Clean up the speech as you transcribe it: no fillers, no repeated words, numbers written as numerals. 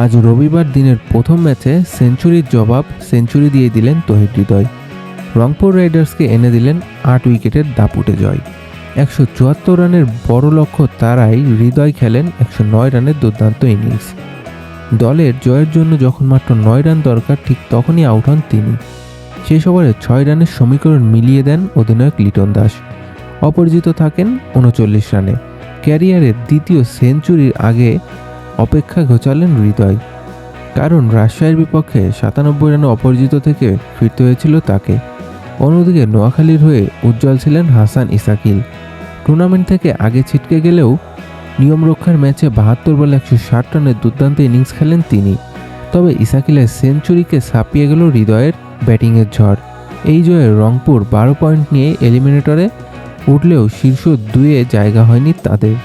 আজ রবিবার দিনের প্রথম ম্যাচে সেঞ্চুরির জবাব সেঞ্চুরি দিয়ে দিলেন তৌহিদ হৃদয়। রংপুর রাইডার্সকে এনে দিলেন 8 উইকেটের দাপুটে জয়। 174 রানের বড় লক্ষ্য তারাই হৃদয় খেলেন 109 রানের দুর্দান্ত ইনিংস। দলের জয়ের জন্য যখন মাত্র 9 রান দরকার, ঠিক তখনই আউট হন তিনি। শেষ ওভারে 6 রানের সমীকরণ মিলিয়ে দেন অধিনায়ক লিটন দাস। অপরাজিত থাকেন 39 রানে। ক্যারিয়ারের দ্বিতীয় সেঞ্চুরির আগে অপেক্ষা ঘোচালেন হৃদয়, কারণ রাজশাহীর বিপক্ষে 97 রানে অপরাজিত থেকে ফিরতে হয়েছিল তাকে। অন্যদিকে নোয়াখালীর হয়ে উজ্জ্বল ছিলেন হাসান ইসাকিল। টুর্নামেন্ট থেকে আগে ছিটকে গেলেও নিয়ম রক্ষার ম্যাচে 72 বলে 160 রানের দুর্দান্ত ইনিংস খেলেন তিনি। তবে ইসাকিলের সেঞ্চুরিকে ছাপিয়ে গেল হৃদয়ের ব্যাটিংয়ের ঝড়। এই জয়ে রংপুর 12 পয়েন্ট নিয়ে এলিমিনেটরে উঠলেও শীর্ষ 2-এ জায়গা হয়নি তাদের।